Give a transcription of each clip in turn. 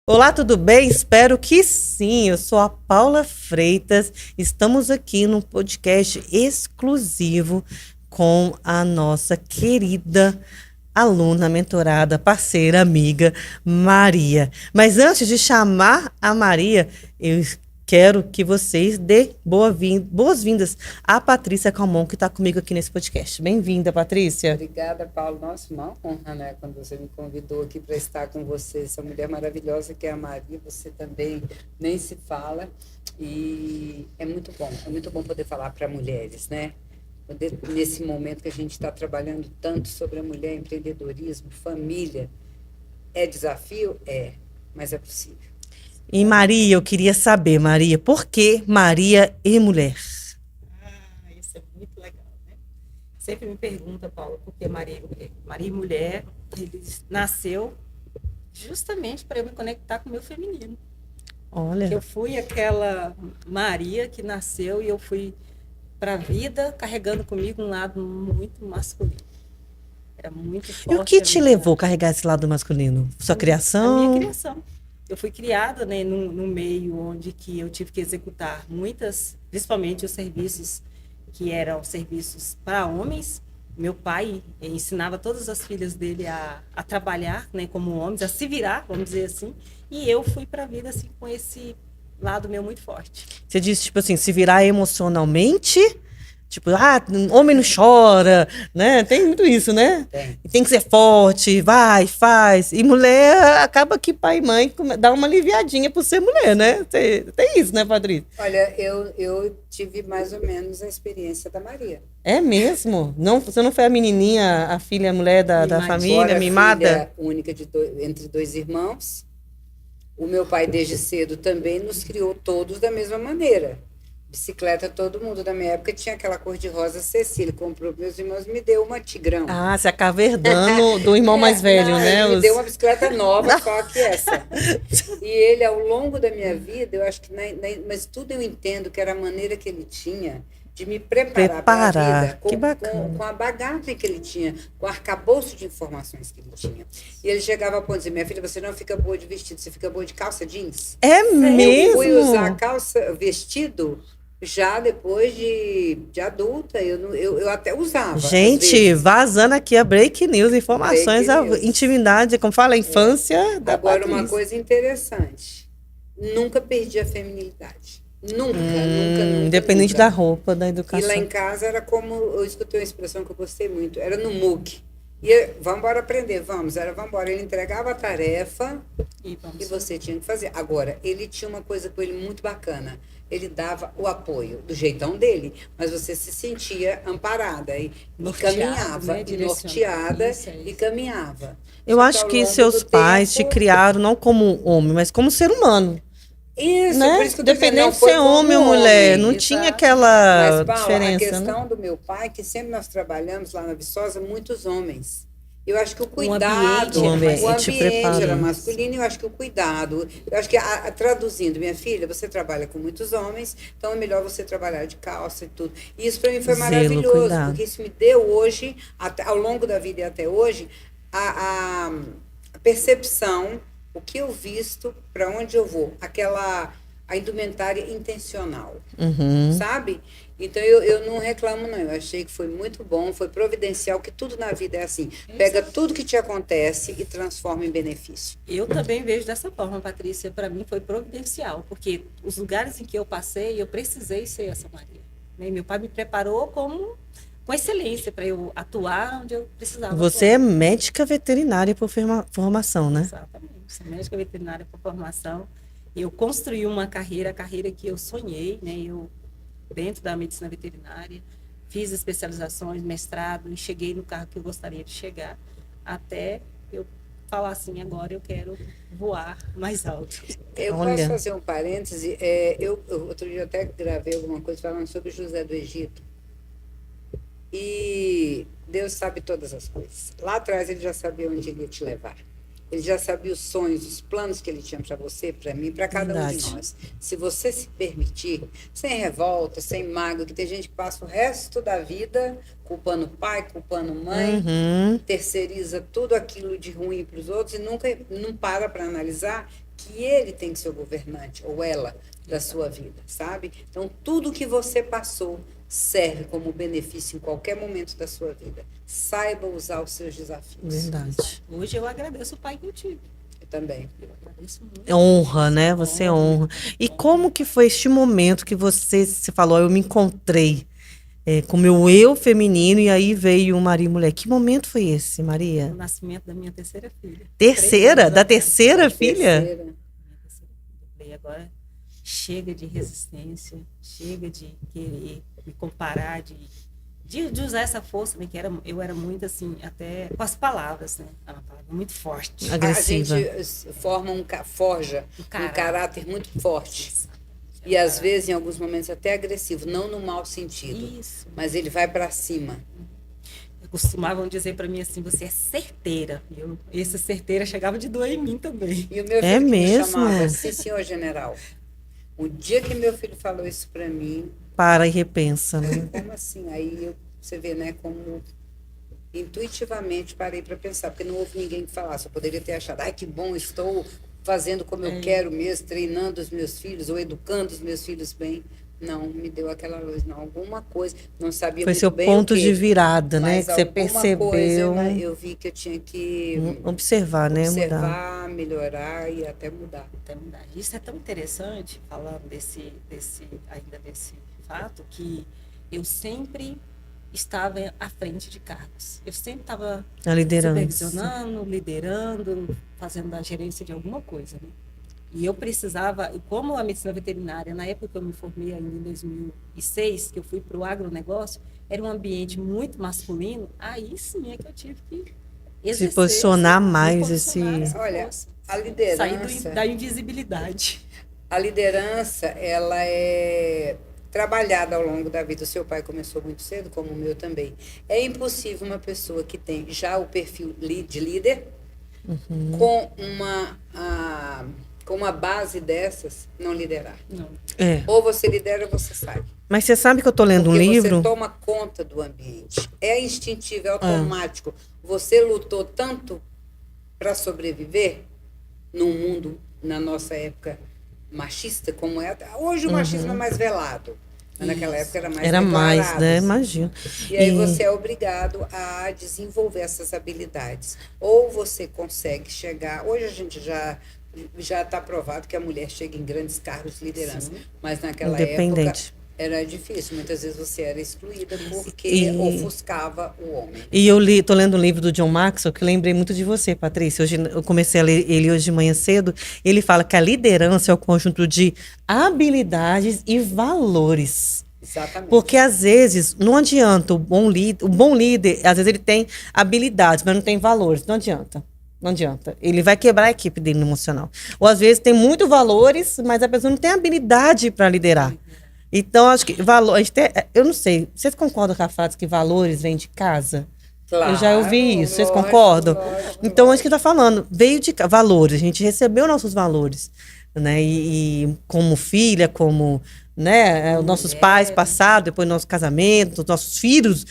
Olá, tudo bem? Espero que sim. Eu sou a Paula Freitas. Estamos aqui num podcast exclusivo com a nossa querida aluna, mentorada, parceira, amiga Maria. Mas antes de chamar a Maria, eu quero que vocês dê boas-vindas à Patrícia Calmon, que está comigo aqui nesse podcast. Bem-vinda, Patrícia. Obrigada, Paulo. Nossa, uma honra, né? Quando você me convidou aqui para estar com você, essa mulher maravilhosa que é a Maria, você também nem se fala. E é muito bom poder falar para mulheres, né? Nesse momento que a gente está trabalhando tanto sobre a mulher, empreendedorismo, família. É desafio? É, mas é possível. E Maria, eu queria saber, Maria, por que Maria e mulher? Isso é muito legal, né? Sempre me pergunta, Paula, por que Maria e Mulher? Maria e Mulher, ele nasceu justamente para eu me conectar com o meu feminino. Olha. Que eu fui aquela Maria que nasceu e eu fui para a vida carregando comigo um lado muito masculino. Era muito forte. E o que te levou a carregar esse lado masculino? Sua criação? A minha criação. Eu fui criada, né, num meio onde que eu tive que executar muitas, principalmente os serviços que eram serviços para homens. Meu pai ensinava todas as filhas dele a trabalhar, né, como homens, a se virar, vamos dizer assim. E eu fui para a vida assim com esse lado meu muito forte. Você disse, tipo assim, se virar emocionalmente? Tipo, homem não chora, né? Tem muito isso, né? Tem que ser forte, vai, faz. E mulher, acaba que pai e mãe dá uma aliviadinha por ser mulher, né? Tem isso, né, Patrícia? Olha, eu tive mais ou menos a experiência da Maria. É mesmo? Não, você não foi a menininha, a filha, a mulher da família, mimada? Filha única entre dois irmãos. O meu pai, desde cedo, também nos criou todos da mesma maneira. Bicicleta, todo mundo da minha época tinha aquela cor de rosa Cecília. Comprou para meus irmãos, me deu uma Tigrão. Ah, você acaba herdando do irmão mais velho, não, né? Ele me deu uma bicicleta nova, só que essa. E ele, ao longo da minha vida, eu acho que, mas tudo eu entendo que era a maneira que ele tinha de me preparar para a vida, com a bagagem que ele tinha, com o arcabouço de informações que ele tinha. E ele chegava a ponto de dizer, minha filha, você não fica boa de vestido, você fica boa de calça jeans. É mesmo? Eu fui usar vestido já depois de adulta, eu até usava. Gente, vazando aqui a Break News, informações, intimidade, como fala, a infância da Agora, Patrícia. uma coisa interessante, nunca perdi a feminilidade. Nunca. Independente da roupa, da educação. E lá em casa era como, eu escutei uma expressão que eu gostei muito, era no MOOC. E vamos embora aprender, vamos embora. Ele entregava a tarefa e você tinha que fazer. Agora, ele tinha uma coisa com ele muito bacana. Ele dava o apoio do jeitão dele, mas você se sentia amparada e caminhava, né? Norteada e caminhava. Eu acho que seus pais te criaram não como homem, mas como ser humano. Isso, né? Por isso que eu Independente de ser homem ou mulher, não tinha aquela diferença. A questão, né? do meu pai, que sempre nós trabalhamos lá na Viçosa, muitos homens. Eu acho que o cuidado, o ambiente era masculino, eu acho que o cuidado, eu acho que, traduzindo, minha filha, você trabalha com muitos homens, então é melhor você trabalhar de calça e tudo. E isso para mim foi maravilhoso, porque isso me deu hoje, ao longo da vida e até hoje, a percepção, o que eu visto, para onde eu vou, a indumentária intencional, sabe? Então, eu não reclamo, não. Eu achei que foi muito bom, foi providencial, que tudo na vida é assim. Pega tudo que te acontece e transforma em benefício. Eu também vejo dessa forma, Patrícia. Para mim foi providencial, porque os lugares em que eu passei, eu precisei ser essa Maria. Né? Meu pai me preparou com excelência para eu atuar onde eu precisava. Você é médica veterinária por formação, né? Exatamente. Sou médica veterinária por formação. Eu construí uma carreira, a carreira que eu sonhei, né? Eu dentro da medicina veterinária, fiz especializações, mestrado e cheguei no cargo que eu gostaria de chegar, até eu falar assim, agora eu quero voar mais alto. Eu posso fazer um parêntese? Eu outro dia até gravei alguma coisa falando sobre José do Egito. E Deus sabe todas as coisas. Lá atrás ele já sabia onde ele ia te levar. Ele já sabia os sonhos, os planos que ele tinha para você, para mim, para cada um de nós. Se você se permitir, sem revolta, sem mágoa, que tem gente que passa o resto da vida culpando pai, culpando mãe, terceiriza tudo aquilo de ruim para os outros e nunca não para analisar que ele tem que ser o governante, ou ela, da sua vida, sabe? Então, tudo que você passou serve como benefício em qualquer momento da sua vida. Saiba usar os seus desafios. Verdade. Hoje eu agradeço o pai que eu tive. Eu também. Eu agradeço muito. Honra, né? Você honra. E como que foi este momento que você falou, eu me encontrei com o meu eu feminino e aí veio o Maria e Mulher. Que momento foi esse, Maria? O nascimento da minha terceira filha. Terceira? Da terceira filha? Terceira. Minha terceira filha. Eu falei, agora chega de resistência, chega de querer me comparar, de usar essa força, né? Que eu era muito assim, até com as palavras, né? Era uma palavra muito forte. Agressiva. A gente forja um caráter muito forte. E às vezes, em alguns momentos, até agressivo, não no mau sentido. Isso. Mas ele vai para cima. Costumavam dizer para mim assim, você é certeira. E essa certeira chegava de doer em mim também. E o meu filho me chamava, sim, senhor general. O dia que meu filho falou isso para mim... Para e repensa, né? Como assim? Aí você vê, né, como intuitivamente parei para pensar, porque não houve ninguém que falasse. Eu poderia ter achado, ai, que bom, estou fazendo como eu quero mesmo, treinando os meus filhos ou educando os meus filhos bem. Não, me deu aquela luz, não. Alguma coisa, não sabia foi muito seu bem ponto de virada, né? Que você percebeu. Coisa, eu vi que eu tinha que observar, né? Observar, melhorar e até mudar. Isso é tão interessante, falando desse fato, que eu sempre estava à frente de cargos. Eu sempre estava supervisionando, liderando, fazendo a gerência de alguma coisa, né? E eu precisava, como a medicina veterinária, na época que eu me formei ainda em 2006, que eu fui para o agronegócio, era um ambiente muito masculino, aí sim é que eu tive que exercer, se posicionar mais Olha, a liderança... Sair da invisibilidade. A liderança, ela é trabalhada ao longo da vida. O seu pai começou muito cedo, como o meu também. É impossível uma pessoa que tem já o perfil de líder, com uma base dessas, não liderar. Não. Ou você lidera ou você sai. Mas você sabe que eu estou lendo um livro... você toma conta do ambiente. É instintivo, é automático. Você lutou tanto para sobreviver num mundo, na nossa época, machista, como é. Hoje o machismo é mais velado. Mas naquela época era mais declarado. Mais, né? Imagino. E aí você é obrigado a desenvolver essas habilidades. Ou você consegue chegar... Hoje a gente já está provado que a mulher chega em grandes cargos de liderança. Sim. Mas naquela época era difícil. Muitas vezes você era excluída porque ofuscava o homem. E eu estou lendo um livro do John Maxwell, que eu lembrei muito de você, Patrícia. Hoje, eu comecei a ler ele hoje de manhã cedo. Ele fala que a liderança é o conjunto de habilidades e valores. Exatamente. Porque às vezes não adianta o bom líder, às vezes ele tem habilidades, mas não tem valores. Não adianta. Não adianta. Ele vai quebrar a equipe dele no emocional. Ou às vezes tem muitos valores, mas a pessoa não tem habilidade para liderar. Então, acho que eu não sei, vocês concordam com a frase que valores vêm de casa? Claro, eu já ouvi isso, vocês concordam? Então, acho que está falando, veio de valores, a gente recebeu nossos valores, né? E como filha, como, né, os nossos pais passados, depois do nosso casamento, nossos filhos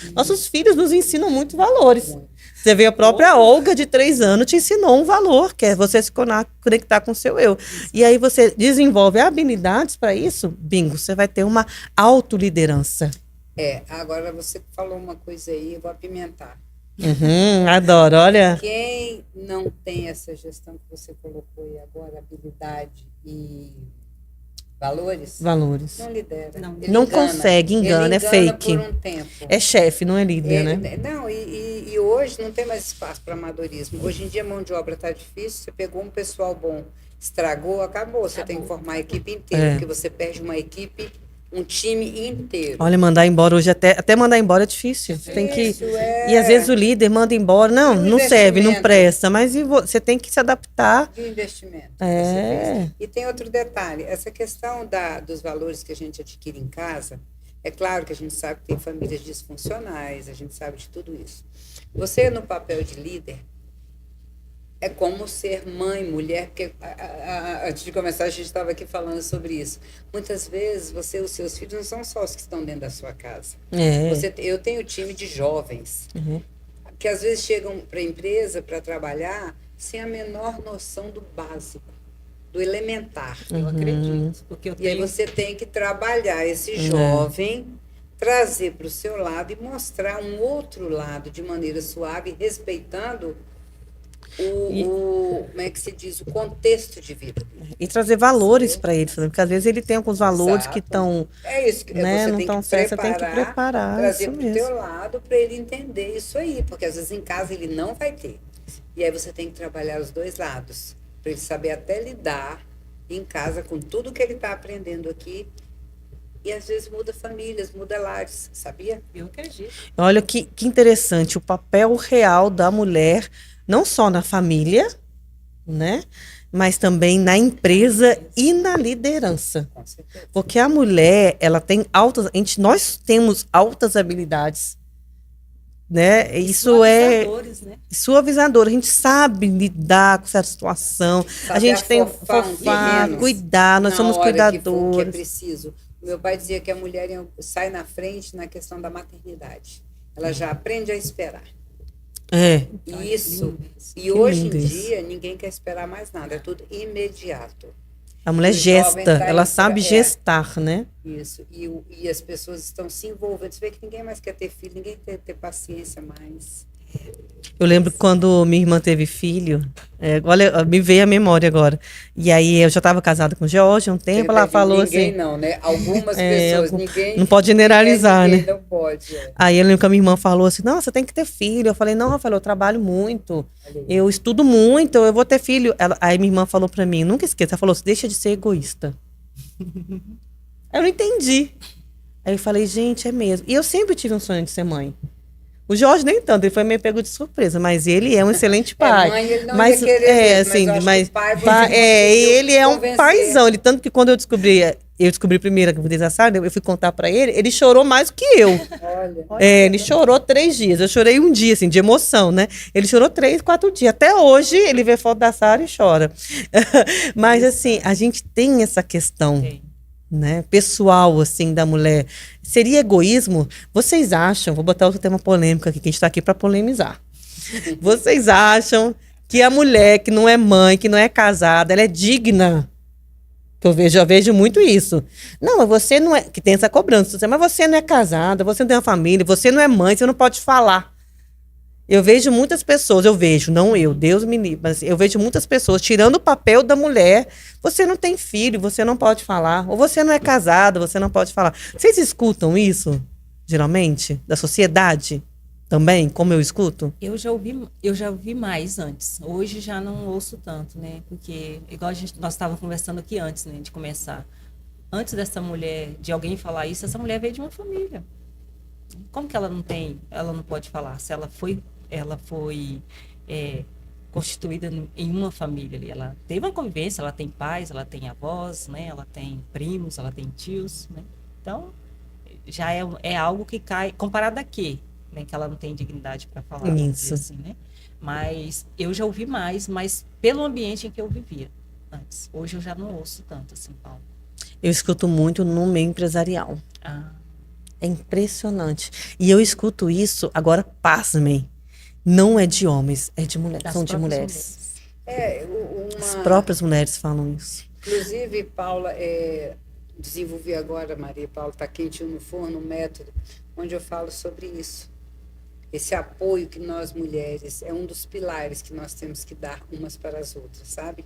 nos ensinam muito valores. Você vê, a própria Olga, de 3 anos, te ensinou um valor, que é você se conectar com o seu eu. E aí você desenvolve habilidades para isso, bingo, você vai ter uma autoliderança. Agora você falou uma coisa aí, eu vou apimentar. Adoro, olha. Quem não tem essa gestão que você colocou aí agora, habilidade e valores, não lidera. Não consegue, engana, é fake. Por um tempo. É chefe, não é líder, né? Não, e hoje não tem mais espaço para amadorismo. Hoje em dia a mão de obra está difícil, você pegou um pessoal bom, estragou, acabou. Você tem que formar a equipe inteira, porque você perde uma equipe, um time inteiro. Olha, mandar embora hoje, até mandar embora é difícil. Tem que... E às vezes o líder manda embora, não serve, não presta, mas você tem que se adaptar. De investimento. E tem outro detalhe, essa questão dos valores que a gente adquire em casa, é claro que a gente sabe que tem famílias disfuncionais, a gente sabe de tudo isso. Você, no papel de líder, é como ser mãe, mulher, porque antes de começar a gente estava aqui falando sobre isso. Muitas vezes você e os seus filhos não são só os que estão dentro da sua casa. Eu tenho time de jovens que às vezes chegam para a empresa para trabalhar sem a menor noção do básico. do elementar. Eu acredito. Porque eu tenho... E aí você tem que trabalhar esse jovem, trazer para o seu lado e mostrar um outro lado de maneira suave, respeitando como é que se diz, o contexto de vida. E trazer valores para ele, porque às vezes ele tem alguns valores que estão... É isso, né, você não tem tão que certo, você tem que preparar. Trazer para o teu lado para ele entender isso aí, porque às vezes em casa ele não vai ter. E aí você tem que trabalhar os dois lados, para ele saber até lidar em casa com tudo que ele está aprendendo aqui. E às vezes muda famílias, muda lares, sabia? Eu acredito. Olha que interessante, o papel real da mulher, não só na família, né? Mas também na empresa e na liderança. Com certeza. Porque a mulher, ela tem altas... nós temos altas habilidades, né? Isso é né? suavizador. A gente sabe lidar com essa situação. A gente tem fofar, cuidar, nós somos cuidadores. Que é preciso. Meu pai dizia que a mulher sai na frente na questão da maternidade. Ela já aprende a esperar. Isso. E hoje em dia, ninguém quer esperar mais nada. É tudo imediato. A mulher gesta, ela sabe gestar, né? Isso. E as pessoas estão se envolvendo. Você vê que ninguém mais quer ter filho, ninguém quer ter paciência mais. Eu lembro quando minha irmã teve filho, olha, me veio a memória agora. E aí eu já estava casada com o George há um tempo, ela falou ninguém assim... não, né? Algumas pessoas, ninguém... Não pode generalizar, ninguém né? Não pode, Aí eu lembro que a minha irmã falou assim, não, você tem que ter filho. Eu falei, não, Rafael, eu trabalho muito, eu estudo muito, eu vou ter filho. Aí minha irmã falou pra mim, nunca esqueça, ela falou assim, deixa de ser egoísta. Eu não entendi. Aí eu falei, gente, é mesmo. E eu sempre tive um sonho de ser mãe. O Jorge nem tanto, ele foi meio pego de surpresa, mas ele é um excelente pai. Mãe, ele não mas ia querer assim, mas ele é um paizão. Ele tanto que quando eu descobri primeiro a gravidez da Sara, eu fui contar pra ele, ele chorou mais do que eu. Olha. Ele chorou 3 dias. Eu chorei um dia, assim, de emoção, né? Ele chorou 3, 4 dias. Até hoje ele vê foto da Sara e chora. Mas assim, a gente tem essa questão. Sim. Né, pessoal, assim, da mulher. Seria egoísmo? Vocês acham, vou botar outro tema polêmico aqui, que a gente está aqui para polemizar. Vocês acham que a mulher que não é mãe, que não é casada, ela é digna? Eu vejo muito isso. Não, mas você não é... Que tem essa cobrança. Mas você não é casada, você não tem uma família, você não é mãe, você não pode falar. Eu vejo muitas pessoas, Deus me livre, mas eu vejo muitas pessoas tirando o papel da mulher. Você não tem filho, você não pode falar. Ou você não é casado, você não pode falar. Vocês escutam isso, geralmente, da sociedade também, como eu escuto? Eu já ouvi mais antes. Hoje já não ouço tanto, né? Porque, igual nós estávamos conversando aqui antes, né, de começar. Antes dessa mulher, de alguém falar isso, essa mulher veio de uma família. Como que ela não pode falar? Se ela foi constituída em uma família ali. Ela teve uma convivência, ela tem pais, ela tem avós, né? Ela tem primos, ela tem tios, né? Então, já é algo que cai, comparado a quê? Né? Que ela não tem dignidade para falar. Isso. Assim, né? Mas eu já ouvi mais, mas pelo ambiente em que eu vivia antes. Hoje eu já não ouço tanto, assim, Paulo. Eu escuto muito no meio empresarial. É impressionante. E eu escuto isso, agora pasmem. Não é de homens, é de mulheres. São de mulheres. As próprias mulheres falam isso. Inclusive, Paula, desenvolvi agora, Maria Paula, está quentinho no forno, um método, onde eu falo sobre isso. Esse apoio que nós mulheres, é um dos pilares que nós temos que dar umas para as outras, sabe?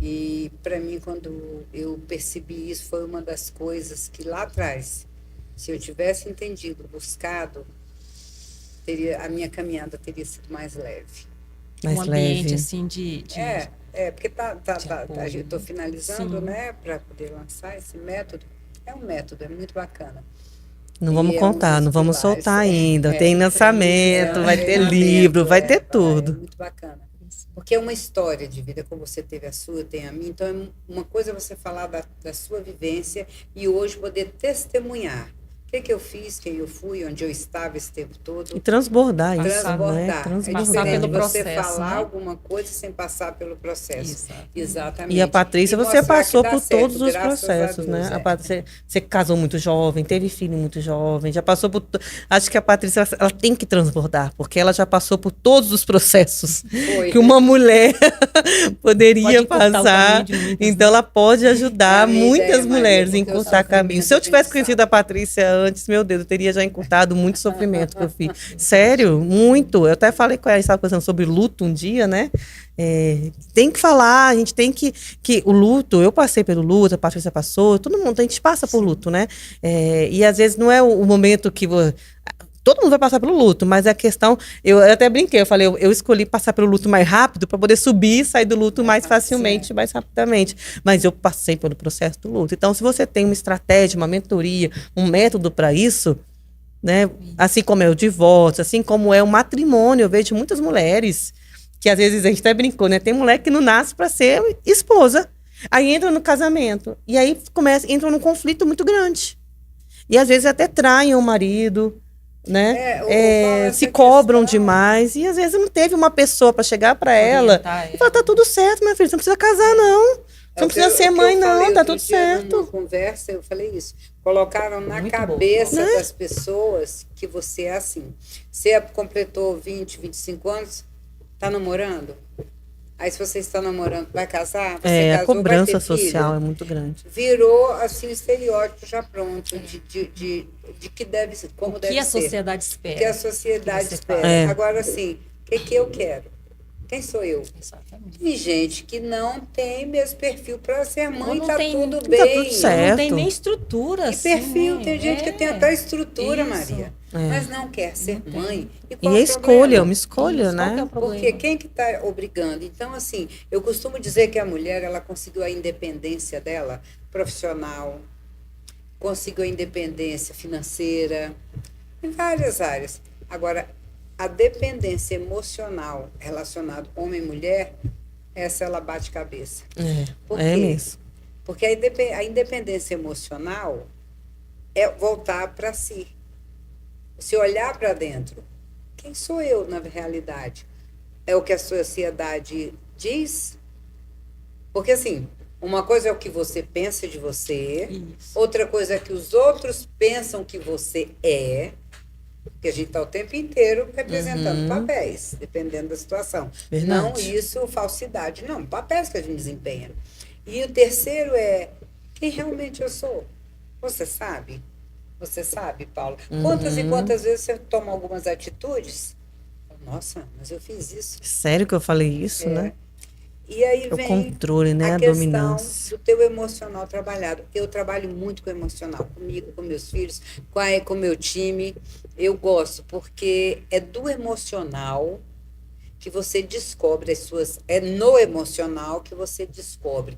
E, para mim, quando eu percebi isso, foi uma das coisas que lá atrás, se eu tivesse entendido, buscado, a minha caminhada teria sido mais leve. Mais um ambiente, leve. Assim, porque eu estou finalizando, sim, né, para poder lançar esse método. É um método, é muito bacana. Não vamos contar, não vamos soltar ainda. Tem lançamento, vai ter livro, vai ter tudo. É muito bacana. Porque é uma história de vida, como você teve a sua, eu tenho a minha. Então, uma coisa é você falar da sua vivência e hoje poder testemunhar. que eu fiz, quem eu fui, onde eu estava esse tempo todo. E transbordar isso, Transbordar. né? Passar pelo você processo, falar né? alguma coisa sem passar pelo processo. Exatamente. E a Patrícia, você passou por todos os processos, Deus, né? A Patrícia, você casou muito jovem, teve filho muito jovem, já passou por... Acho que a Patrícia, ela tem que transbordar, porque ela já passou por todos os processos que uma mulher poderia passar. Então, ela pode ajudar muitas mulheres a encurtar caminho. Se eu tivesse conhecido a Patrícia antes, meu Deus, eu teria já encurtado muito sofrimento que eu fiz. Sério, muito. Eu até falei com ela, estava conversando sobre luto um dia, né? Tem que falar, a gente tem que o luto, eu passei pelo luto, a Patrícia passou, todo mundo, a gente passa por luto, né? E às vezes não é o momento que todo mundo vai passar pelo luto, mas a questão, eu até brinquei, eu falei, eu escolhi passar pelo luto mais rápido para poder subir e sair do luto mais facilmente, mais rapidamente. Mas eu passei pelo processo do luto. Então, se você tem uma estratégia, uma mentoria, um método para isso, né? Assim como é o divórcio, assim como é o matrimônio, eu vejo muitas mulheres que às vezes a gente até brincou, né? Tem mulher que não nasce para ser esposa, aí entra no casamento e aí entra num conflito muito grande. E às vezes até traem o marido, né? Se cobram demais e às vezes não teve uma pessoa para chegar para ela e falar, tá tudo certo, minha filha, você não precisa casar não. Você não precisa ser mãe não, tá tudo certo. Numa conversa eu falei isso. Colocaram na cabeça das pessoas que você é assim. Você completou 20, 25 anos, tá namorando? Aí se você está namorando, vai casar? Você casou, a cobrança vai ter social filho? é muito grande. Virou assim o estereótipo já pronto de que deve ser, como deve ser. O que a sociedade espera. O que a sociedade espera. Agora assim, o que eu quero? Quem sou eu? Exatamente. Tem gente que não tem mesmo perfil para ser mãe, tá tudo Tá bem. tudo certo. Não tem nem estrutura. E perfil, tem gente que tem até estrutura, Isso. Maria, mas não quer ser mãe. E a escolha, é uma escolha, né? Porque quem que está obrigando? Então, assim, eu costumo dizer que a mulher, ela conseguiu a independência dela, profissional, conseguiu a independência financeira, em várias áreas. Agora, a dependência emocional relacionada homem e mulher, essa ela bate cabeça. Por quê? Mesmo. Porque a independência emocional é voltar para si. Se olhar para dentro, quem sou eu na realidade? É o que a sociedade diz? Porque assim, uma coisa é o que você pensa de você, outra coisa é que os outros pensam que você é, porque a gente está o tempo inteiro representando papéis, dependendo da situação. Verdade. Não isso, falsidade, não, papéis que a gente desempenha. E o terceiro é quem realmente eu sou. Você sabe? Você sabe, Paulo? Quantas e quantas vezes você toma algumas atitudes? Nossa, mas eu fiz isso. Sério que eu falei isso, né? E aí O vem controle, né? a A questão dominância. do teu emocional trabalhado. Eu trabalho muito com o emocional, comigo, com meus filhos, com o meu time. Eu gosto, porque é do emocional que você descobre as suas... É no emocional que você descobre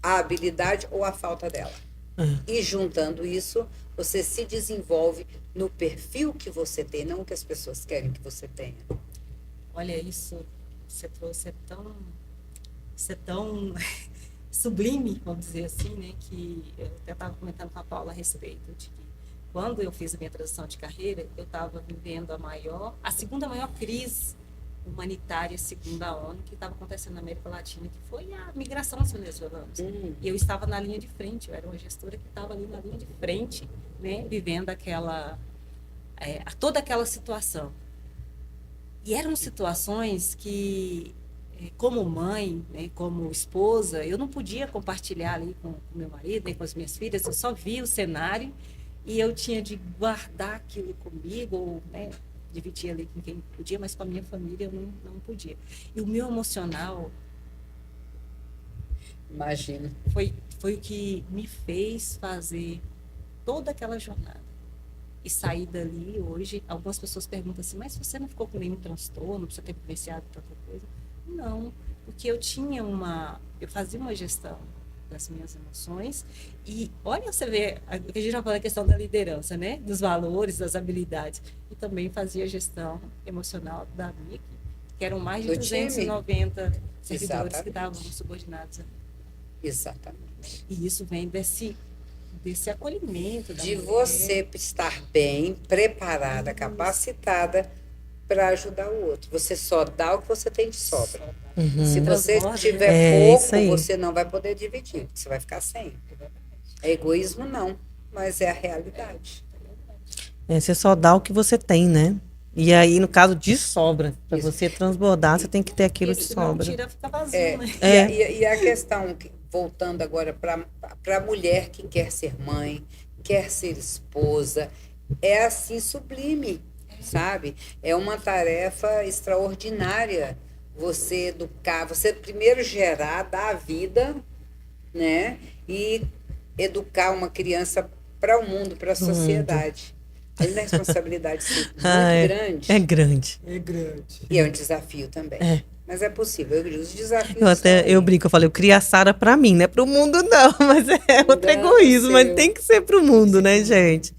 a habilidade ou a falta dela. E juntando isso, você se desenvolve no perfil que você tem, não o que as pessoas querem que você tenha. Olha, isso você trouxe é tão sublime, vamos dizer assim, né? Que eu até estava comentando com a Paula a respeito de que quando eu fiz a minha transição de carreira, eu estava vivendo a segunda maior crise humanitária, segundo a ONU, que estava acontecendo na América Latina, que foi a migração dos venezuelanos. E eu estava na linha de frente, eu era uma gestora que estava ali na linha de frente, né? Vivendo toda aquela situação. E eram situações que, como mãe, né, como esposa, eu não podia compartilhar ali com o meu marido, nem com as minhas filhas, eu só via o cenário e eu tinha de guardar aquilo comigo, ou, né, dividir ali com quem podia, mas com a minha família eu não podia. E o meu emocional... Imagino. Foi o que me fez fazer toda aquela jornada. E sair dali hoje, algumas pessoas perguntam assim, mas você não ficou com nenhum transtorno, precisa ter vivenciado tanta coisa? Não, porque eu fazia uma gestão das minhas emoções e olha, você vê, a gente já falou a questão da liderança, né? Dos valores, das habilidades, e também fazia gestão emocional da minha equipe, que eram mais de 290 servidores que estavam subordinados a mim. Exatamente. E isso vem desse acolhimento. De você estar bem, preparada, capacitada para ajudar o outro. Você só dá o que você tem de sobra. Se você tiver pouco, você não vai poder dividir. Você vai ficar sem. É egoísmo, não. Mas é a realidade. Você só dá o que você tem, né? E aí, no caso de sobra, para você transbordar, você tem que ter aquilo de sobra. Não tira, fica vazio, né? E a questão, voltando agora para a mulher que quer ser mãe, quer ser esposa, é assim sublime, sabe? É uma tarefa extraordinária você educar, você primeiro gerar, dar a vida, né? E educar uma criança para o mundo, para a sociedade. É uma responsabilidade muito grande. É grande. É grande. E é um desafio também. Mas é possível. Os desafios eu brinco, eu falei, eu criei a Sara para mim, não é para o mundo não, mas é outro egoísmo, mas tem que ser para o mundo, né, gente?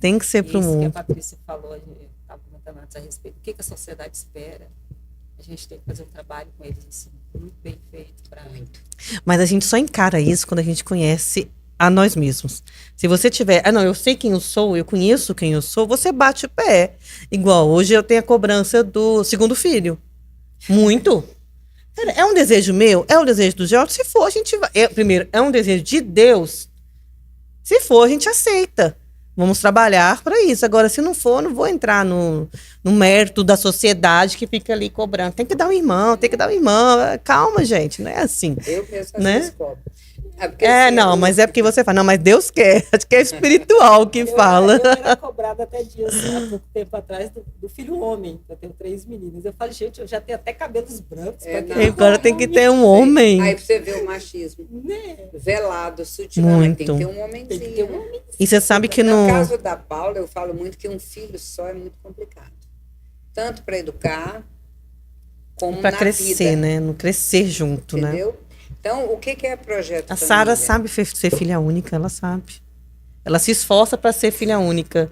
Tem que ser para o mundo. Isso que a Patrícia falou, a gente estava comentando antes a respeito, o que a sociedade espera? A gente tem que fazer um trabalho com eles assim, muito bem feito. Muito. Mas a gente só encara isso quando a gente conhece a nós mesmos. Se você tiver, eu sei quem eu sou, eu conheço quem eu sou, você bate o pé. Igual hoje eu tenho a cobrança do segundo filho. Muito. É um desejo meu? É um desejo do Jorge? Se for, a gente vai. Primeiro, é um desejo de Deus? Se for, a gente aceita. Vamos trabalhar para isso. Agora, se não for, não vou entrar no mérito da sociedade que fica ali cobrando. Tem que dar um irmão, tem que dar um irmão. Calma, gente, não é assim. Eu mesmo né? Assim, mas é porque você fala, não, mas Deus quer. Acho que é espiritual que fala. Eu era cobrada até dias, há pouco tempo atrás, do filho homem. Eu tenho 3 meninas. Eu falei, gente, eu já tenho até cabelos brancos. Agora tem que ter um homem. Aí você vê o machismo. Velado, sutilmente. Tem que ter um homenzinho. E você sabe que no caso da Paula, eu falo muito que um filho só é muito complicado. Tanto para educar, como para crescer, né? No crescer junto, entendeu? Né? Então, o que é projeto A Sara sabe ser filha única, ela sabe. Ela se esforça para ser filha única.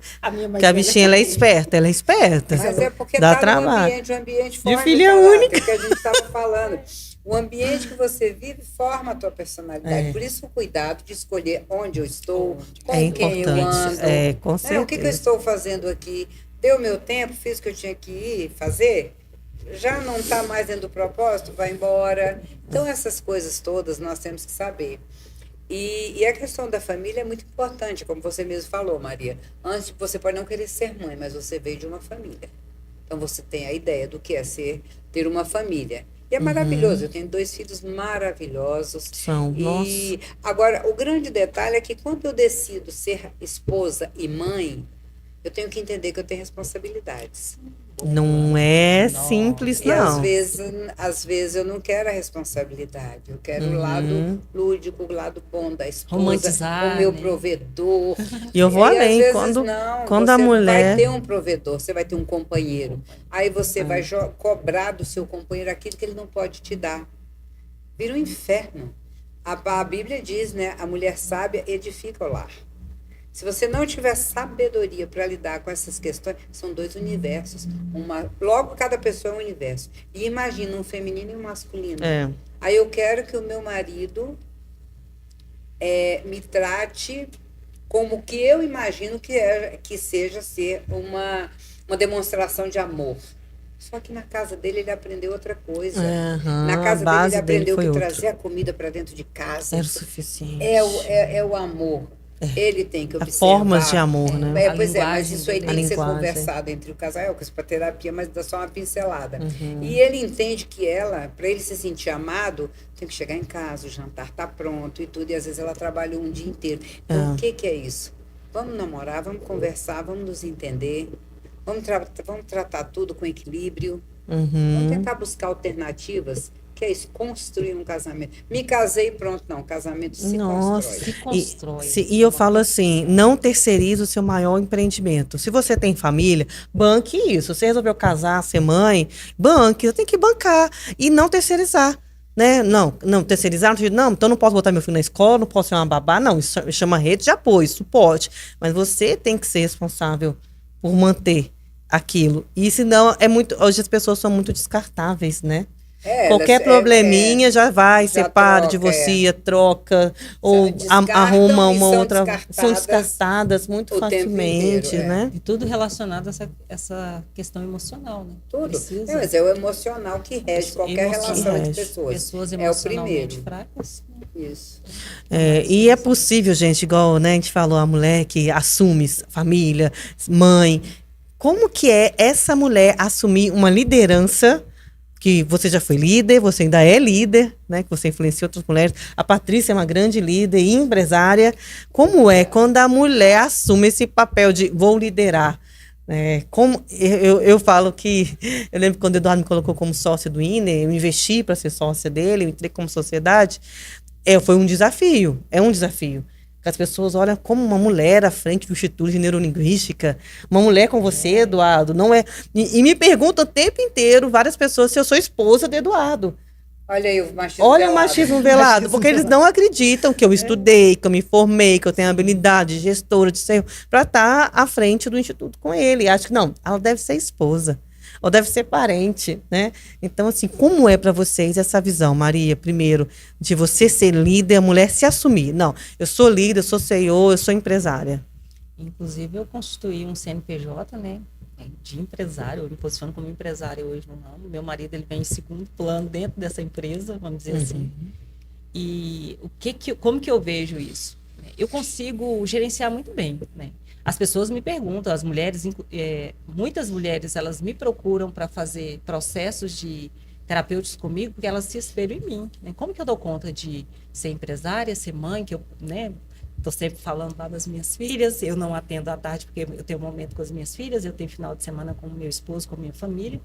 Porque a bichinha, ela é esperta. Mas é porque dá tá trabalho. Um ambiente forma de filha única. Que a gente estava falando. O ambiente que você vive forma a tua personalidade. Por isso o cuidado de escolher onde eu estou, com quem eu ando. Com certeza. O que eu estou fazendo aqui? Deu meu tempo, fiz o que eu tinha que ir fazer? Já não está mais dentro do propósito? Vai embora. Então, essas coisas todas nós temos que saber. E a questão da família é muito importante, como você mesmo falou, Maria. Antes, você pode não querer ser mãe, mas você veio de uma família. Então, você tem a ideia do que é ter uma família. E é maravilhoso. Eu tenho 2 filhos maravilhosos. Nossa. Agora, o grande detalhe é que quando eu decido ser esposa e mãe, eu tenho que entender que eu tenho responsabilidades. Não é simples, não. E às vezes eu não quero a responsabilidade. Eu quero o lado lúdico, o lado bom da esposa, romantizar, o meu provedor. E eu vou além. Quando a mulher... Você vai ter um provedor, você vai ter um companheiro. Aí você vai cobrar do seu companheiro aquilo que ele não pode te dar. Vira um inferno. A Bíblia diz, né? A mulher sábia edifica o lar. Se você não tiver sabedoria para lidar com essas questões, são 2 universos. Logo, cada pessoa é um universo. E imagina um feminino e um masculino. Aí eu quero que o meu marido me trate como que eu imagino que seja ser uma demonstração de amor. Só que na casa dele ele aprendeu outra coisa. Na casa dele ele aprendeu que trazer a comida para dentro de casa era o suficiente. É o amor. Ele tem que observar. Formas de amor, né? Pois mas isso aí tem que ser conversado entre o casal. É para terapia, mas dá só uma pincelada. E ele entende que para ele se sentir amado, tem que chegar em casa, o jantar tá pronto e tudo. E às vezes ela trabalha um dia inteiro. Então, o que é isso? Vamos namorar, vamos conversar, vamos nos entender. Vamos tratar tudo com equilíbrio. Vamos tentar buscar alternativas. Que é isso, construir um casamento. Me casei e pronto, não, casamento se constrói. E eu falo assim, não terceirize o seu maior empreendimento. Se você tem família, banque isso. Você resolveu casar, ser mãe, banque, você tem que bancar e não terceirizar. Né? Não terceirizar, não, então não posso botar meu filho na escola, não posso ser uma babá, não, isso chama rede de apoio, suporte. Mas você tem que ser responsável por manter aquilo. E senão, hoje as pessoas são muito descartáveis, né? Qualquer probleminha já vai, já separa, troca, divorcia, troca, ou arruma uma outra. São descartadas muito facilmente, né? E tudo relacionado a essa questão emocional, né? Tudo. Mas é o emocional que rege qualquer relação entre pessoas. Pessoas emocionalmente fracas. Isso. E é possível, gente, igual, né, a gente falou, a mulher que assume família, mãe. Como que é essa mulher assumir uma liderança? Que você já foi líder, você ainda é líder, né? Que você influencia outras mulheres. A Patrícia é uma grande líder e empresária. Como é quando a mulher assume esse papel de vou liderar? Como eu falo que... Eu lembro quando o Eduardo me colocou como sócia do INE, eu investi para ser sócia dele, eu entrei como sociedade. Foi um desafio, é um desafio. As pessoas olham como uma mulher à frente do Instituto de Neurolinguística. Uma mulher com você, Eduardo, não é... E me perguntam o tempo inteiro, várias pessoas, se eu sou esposa de Eduardo. Olha aí o machismo Olha velado. o machismo velado, porque eles não acreditam que eu estudei, que eu me formei, que eu tenho habilidade de gestora, de ser, para estar à frente do Instituto com ele. Acho que não, ela deve ser esposa. Ou deve ser parente, né? Então, assim, como é para vocês essa visão, Maria, primeiro, de você ser líder, a mulher se assumir? Não, eu sou líder, eu sou CEO, eu sou empresária. Inclusive, eu constituí um CNPJ, né? De empresário, eu me posiciono como empresária hoje no ramo. Meu marido, ele vem em segundo plano dentro dessa empresa, vamos dizer assim. E como que eu vejo isso? Eu consigo gerenciar muito bem, né? As pessoas me perguntam, as mulheres, muitas mulheres, elas me procuram para fazer processos de terapêuticos comigo, porque elas se espelham em mim, né? Como que eu dou conta de ser empresária, ser mãe, que eu, né, estou sempre falando lá das minhas filhas, eu não atendo à tarde porque eu tenho um momento com as minhas filhas, eu tenho final de semana com o meu esposo, com a minha família.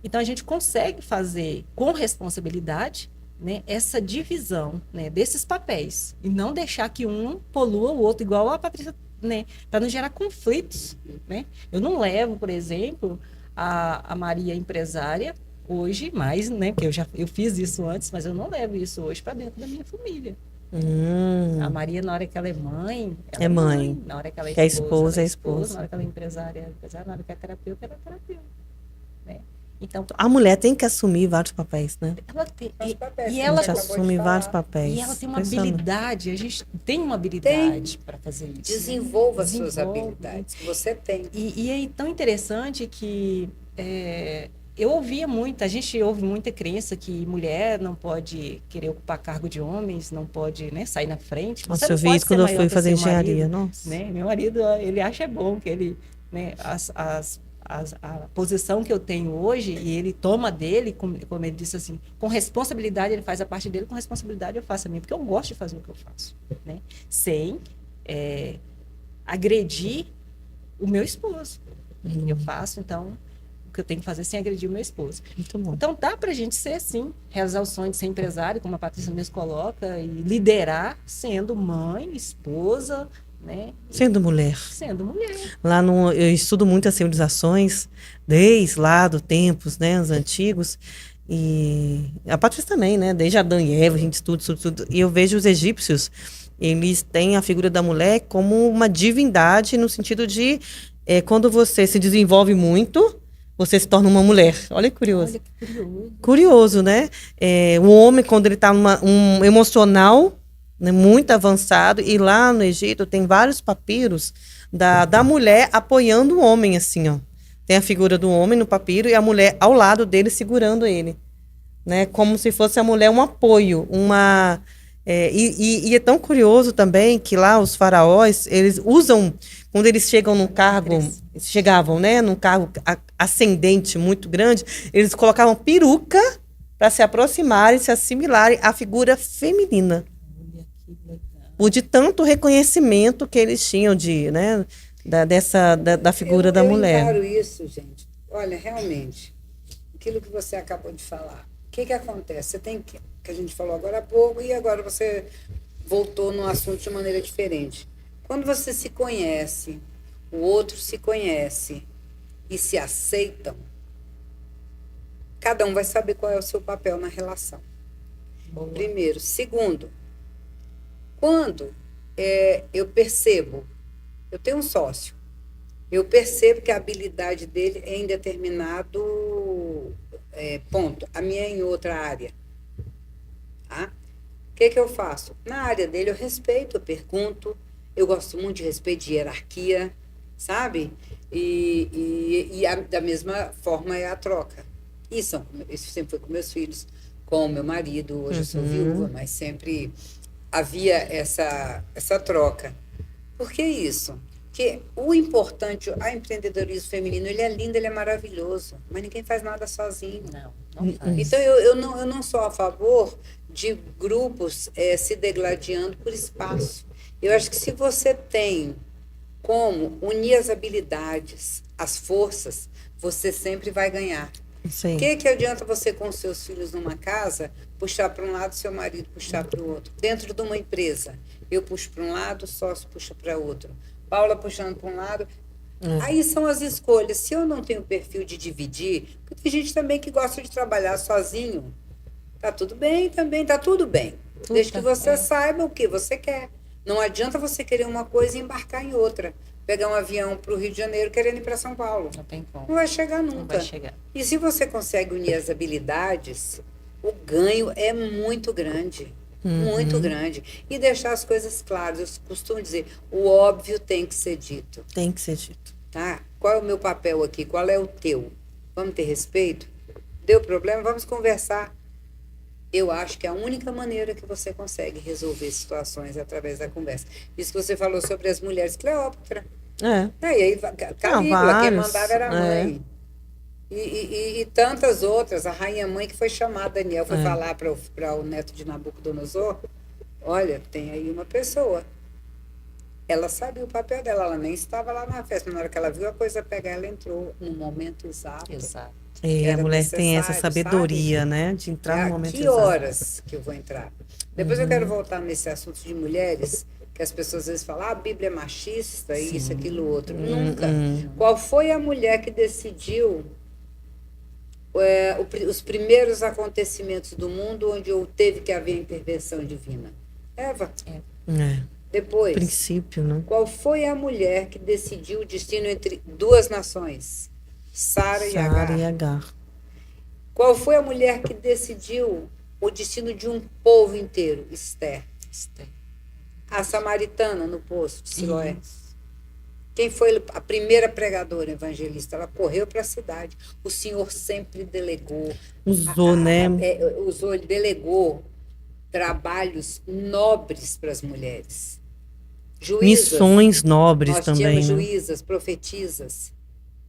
Então, a gente consegue fazer com responsabilidade, né, essa divisão, né, desses papéis e não deixar que um polua o outro, igual a Patrícia, né, para não gerar conflitos, né? Eu não levo, por exemplo, a Maria empresária hoje, mais, né, porque eu fiz isso antes, mas eu não levo isso hoje para dentro da minha família. A Maria, na hora que ela é mãe, ela é mãe. Na hora que ela é esposa, é esposa. Na hora que ela é empresária, na hora que é terapeuta, ela é terapeuta. Né? Então, a mulher tem que assumir vários papéis, né? Ela tem, e ela assume vários papéis. E ela tem uma habilidade, a gente tem uma habilidade para fazer isso. Desenvolva as suas habilidades, que você tem. E é tão interessante que eu ouvia muito, a gente ouve muita crença que mulher não pode querer ocupar cargo de homens, não pode, né, sair na frente. Nossa, eu vi isso quando eu fui fazer engenharia. Nossa. Né? Meu marido, ele acha bom que ele, né, a posição que eu tenho hoje, e ele toma dele, como ele disse assim, com responsabilidade, ele faz a parte dele, com responsabilidade eu faço a minha, porque eu gosto de fazer o que eu faço, né? Sem agredir o meu esposo. Eu faço, então, o que eu tenho que fazer sem agredir o meu esposo. Muito bom. Então, dá pra gente ser, sim, realizar o sonho de ser empresário, como a Patrícia mesmo coloca, e liderar sendo mãe, esposa, né? Sendo mulher. Sendo mulher. Eu estudo muito as civilizações, desde lá dos tempos, né, os antigos, e a Patrícia também, né, desde Adão e Eva, a gente estuda, e eu vejo os egípcios, eles têm a figura da mulher como uma divindade, no sentido de, quando você se desenvolve muito, você se torna uma mulher. Olha que curioso. Olha que curioso. Curioso, né? O homem, quando ele está um emocional, né, muito avançado, e lá no Egito tem vários papiros da mulher apoiando o homem, assim, ó. Tem a figura do homem no papiro e a mulher ao lado dele segurando ele, né? Como se fosse a mulher um apoio, e é tão curioso também que lá os faraós, eles usam, quando eles chegam num cargo, chegavam, né, num cargo ascendente muito grande, eles colocavam peruca para se aproximarem, se assimilarem à figura feminina. Por de tanto reconhecimento que eles tinham né, da figura da mulher. Eu encaro isso, gente. Olha, realmente, aquilo que você acabou de falar, o que acontece? Você tem que a gente falou agora há pouco, e agora você voltou no assunto de maneira diferente. Quando você se conhece, o outro se conhece e se aceitam, cada um vai saber qual é o seu papel na relação. Boa. Primeiro. Segundo, quando eu percebo, eu tenho um sócio, eu percebo que a habilidade dele é em determinado ponto. A minha é em outra área. Tá? O que eu faço? Na área dele eu respeito, eu pergunto, eu gosto muito de respeito, de hierarquia, sabe? Da mesma forma é a troca. Isso sempre foi com meus filhos, com o meu marido, hoje eu sou viúva, mas sempre havia essa troca. Por que isso? Porque o importante, o empreendedorismo feminino, ele é lindo, ele é maravilhoso, mas ninguém faz nada sozinho. Não faz. Então, eu não sou a favor de grupos se degladiando por espaço. Eu acho que se você tem como unir as habilidades, as forças, você sempre vai ganhar. O que adianta você, com seus filhos numa casa, puxar para um lado, seu marido puxar para o outro? Dentro de uma empresa, eu puxo para um lado, o sócio puxa para outro. Paula puxando para um lado. Aí são as escolhas. Se eu não tenho perfil de dividir, porque tem gente também que gosta de trabalhar sozinho, tá tudo bem também, tá tudo bem. Desde que você saiba o que você quer. Não adianta você querer uma coisa e embarcar em outra. Pegar um avião para o Rio de Janeiro querendo ir para São Paulo. Não tem como. Não vai chegar nunca. Não vai chegar. E se você consegue unir as habilidades, o ganho é muito grande. Muito grande. E deixar as coisas claras. Eu costumo dizer, o óbvio tem que ser dito. Tem que ser dito. Tá? Qual é o meu papel aqui? Qual é o teu? Vamos ter respeito? Deu problema? Vamos conversar. Eu acho que é a única maneira que você consegue resolver situações através da conversa. Isso que você falou sobre as mulheres, Cleópatra. E aí, Calígula, quem mandava era a mãe. E tantas outras, a rainha-mãe que foi chamar Daniel, foi falar para o neto de Nabucodonosor, olha, tem aí uma pessoa. Ela sabia o papel dela, ela nem estava lá na festa, na hora que ela viu a coisa pegar, ela entrou no momento exato. A mulher tem essa sabedoria, sabe? Né? De entrar no momento exato. Que horas que eu vou entrar? Depois eu quero voltar nesse assunto de mulheres, que as pessoas às vezes falam, a Bíblia é machista, isso, aquilo, outro. Nunca. Qual foi a mulher que decidiu os primeiros acontecimentos do mundo onde teve que haver intervenção divina? Eva. Depois, princípio, né? Qual foi a mulher que decidiu o destino entre duas nações? Sara e Agar. Qual foi a mulher que decidiu o destino de um povo inteiro? Esther. A samaritana no poço de Siloé. Quem foi a primeira pregadora evangelista? Ela correu para a cidade. O Senhor sempre delegou. Delegou trabalhos nobres para as mulheres. Missões nobres também. Nós tínhamos juízas, profetisas.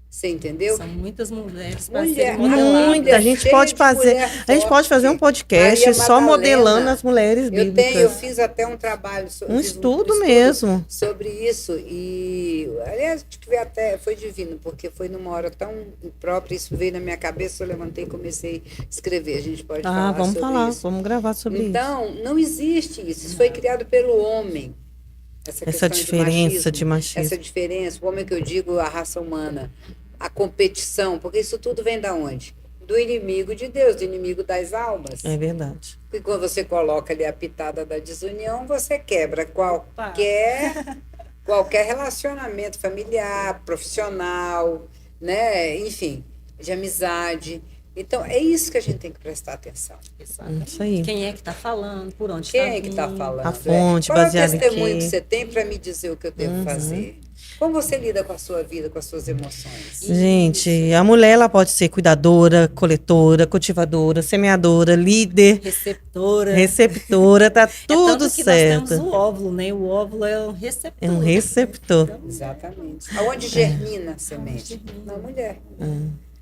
Você entendeu? São muitas mulheres. Muita. A gente pode fazer um podcast só modelando as mulheres bíblicas. Eu fiz até um trabalho. Um estudo mesmo. Sobre isso. E, aliás, acho que foi divino, porque foi numa hora tão própria, isso veio na minha cabeça, eu levantei e comecei a escrever. A gente pode falar sobre isso. Vamos gravar sobre isso. Então, não existe isso. Isso foi criado pelo homem. Essa diferença de machismo. Essa diferença, o homem que eu digo, a raça humana. A competição, porque isso tudo vem da onde? Do inimigo de Deus, do inimigo das almas. É verdade. E quando você coloca ali a pitada da desunião, você quebra qualquer relacionamento familiar, profissional, né? Enfim, de amizade. Então, é isso que a gente tem que prestar atenção. Isso aí. Quem é que está falando, por onde está vindo. Quem é que está falando? A fonte, baseada em quê? Qual é o testemunho que você tem para me dizer o que eu devo fazer? Como você lida com a sua vida, com as suas emoções? Gente, a mulher ela pode ser cuidadora, coletora, cultivadora, semeadora, líder, receptora, tá tudo certo. Nós temos o óvulo, né? O óvulo é um receptor. É um receptor. Então, exatamente. Aonde germina a semente? Na mulher.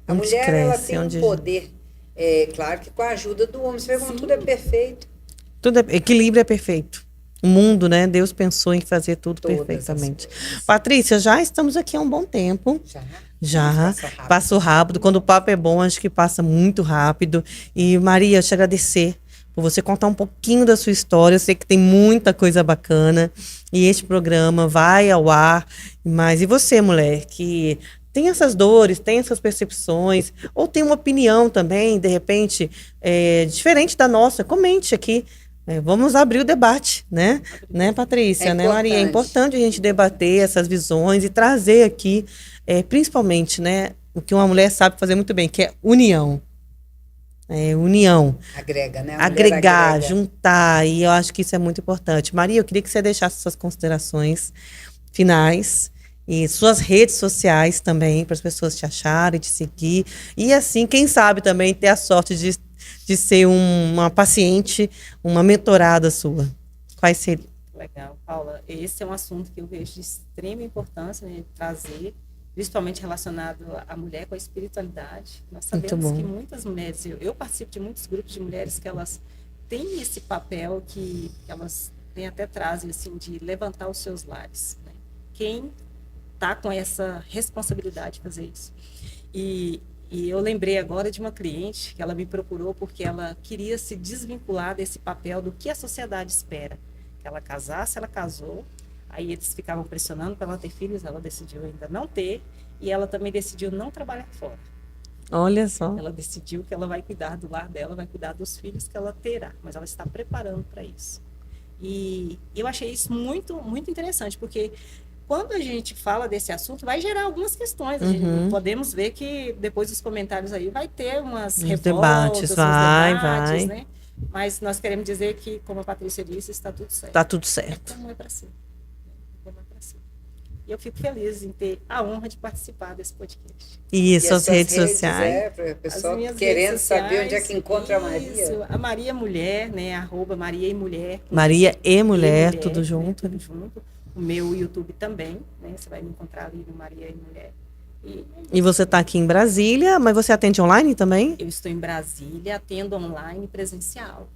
A Onde mulher cresce, ela tem um poder, claro que com a ajuda do homem. Você vê como tudo é perfeito. Equilíbrio é perfeito. O mundo, né? Deus pensou em fazer tudo perfeitamente. Patrícia, já estamos aqui há um bom tempo. Já. Passou rápido. Quando o papo é bom, acho que passa muito rápido. E, Maria, eu te agradecer por você contar um pouquinho da sua história. Eu sei que tem muita coisa bacana. E este programa vai ao ar. Mas e você, mulher, que tem essas dores, tem essas percepções, ou tem uma opinião também, de repente, diferente da nossa, comente aqui. Vamos abrir o debate, né, Patrícia, né, Maria? É importante a gente debater essas visões e trazer aqui, principalmente, né, o que uma mulher sabe fazer muito bem, que é união. união. Agrega, né? Agregar, juntar, e eu acho que isso é muito importante. Maria, eu queria que você deixasse suas considerações finais e suas redes sociais também, para as pessoas te acharem, te seguir. E assim, quem sabe também ter a sorte de ser uma paciente, uma mentorada sua. Quais seriam? Legal, Paula. Esse é um assunto que eu vejo de extrema importância, né, trazer, principalmente relacionado à mulher com a espiritualidade. Nós sabemos que muitas mulheres, eu participo de muitos grupos de mulheres que elas têm esse papel que elas têm até trazem assim, de levantar os seus lares. Né? Quem está com essa responsabilidade de fazer isso? E eu lembrei agora de uma cliente que ela me procurou porque ela queria se desvincular desse papel do que a sociedade espera. Que ela casasse, ela casou, aí eles ficavam pressionando para ela ter filhos, ela decidiu ainda não ter, e ela também decidiu não trabalhar fora. Olha só. Ela decidiu que ela vai cuidar do lar dela, vai cuidar dos filhos que ela terá, mas ela está preparando para isso. E eu achei isso muito, muito interessante, porque quando a gente fala desse assunto, vai gerar algumas questões. Podemos ver que depois dos comentários aí vai ter umas revoltas, debates, vai. Né? Mas nós queremos dizer que, como a Patrícia disse, está tudo certo. Está tudo certo. Como é para ser. E eu fico feliz em ter a honra de participar desse podcast. E suas redes sociais? Para o pessoal querendo saber onde é que encontra a Maria. Isso, a Maria Mulher, né? @Maria e Mulher. Maria e Mulher, tudo junto. Tudo junto. O meu YouTube também, né? Você vai me encontrar ali no Maria e Mulher. E você está aqui em Brasília, mas você atende online também? Eu estou em Brasília, atendo online e presencial.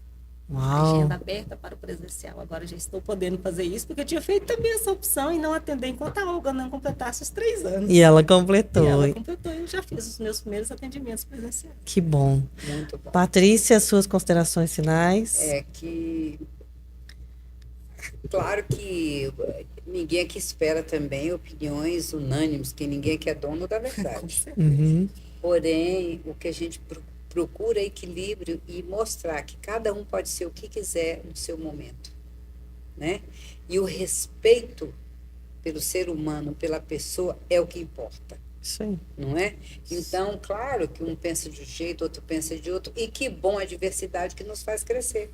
Uau. Agenda aberta para o presencial. Agora já estou podendo fazer isso, porque eu tinha feito também essa opção e não atender enquanto a Olga não completasse os 3 anos. E ela completou. E eu já fiz os meus primeiros atendimentos presenciais. Que bom. Muito bom. Patrícia, suas considerações finais? Claro que ninguém aqui espera também opiniões unânimes, que ninguém aqui é dono da verdade. Porém, o que a gente procura é equilíbrio e mostrar que cada um pode ser o que quiser no seu momento, né? E o respeito pelo ser humano, pela pessoa, é o que importa. Sim. Não é? Então, claro que um pensa de um jeito, outro pensa de outro, e que bom a diversidade que nos faz crescer,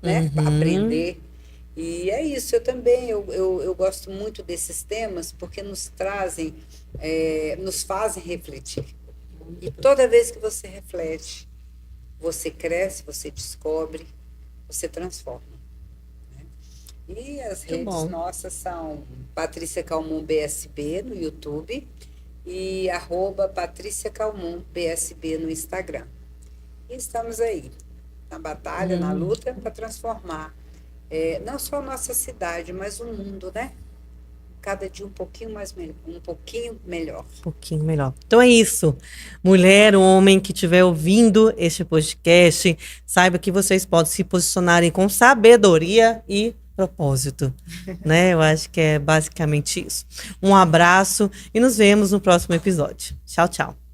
né? Aprender. E é isso, eu também, eu gosto muito desses temas, porque nos trazem, nos fazem refletir. E toda vez que você reflete, você cresce, você descobre, você transforma. Né? E as redes nossas são Patrícia Calmon BSB no YouTube e @Patrícia Calmon BSB no Instagram. E estamos aí, na batalha, na luta para transformar não só a nossa cidade, mas o mundo, né? Cada dia um pouquinho melhor. Um pouquinho melhor. Então é isso. Mulher, homem que estiver ouvindo este podcast, saiba que vocês podem se posicionarem com sabedoria e propósito. Né? Eu acho que é basicamente isso. Um abraço e nos vemos no próximo episódio. Tchau, tchau.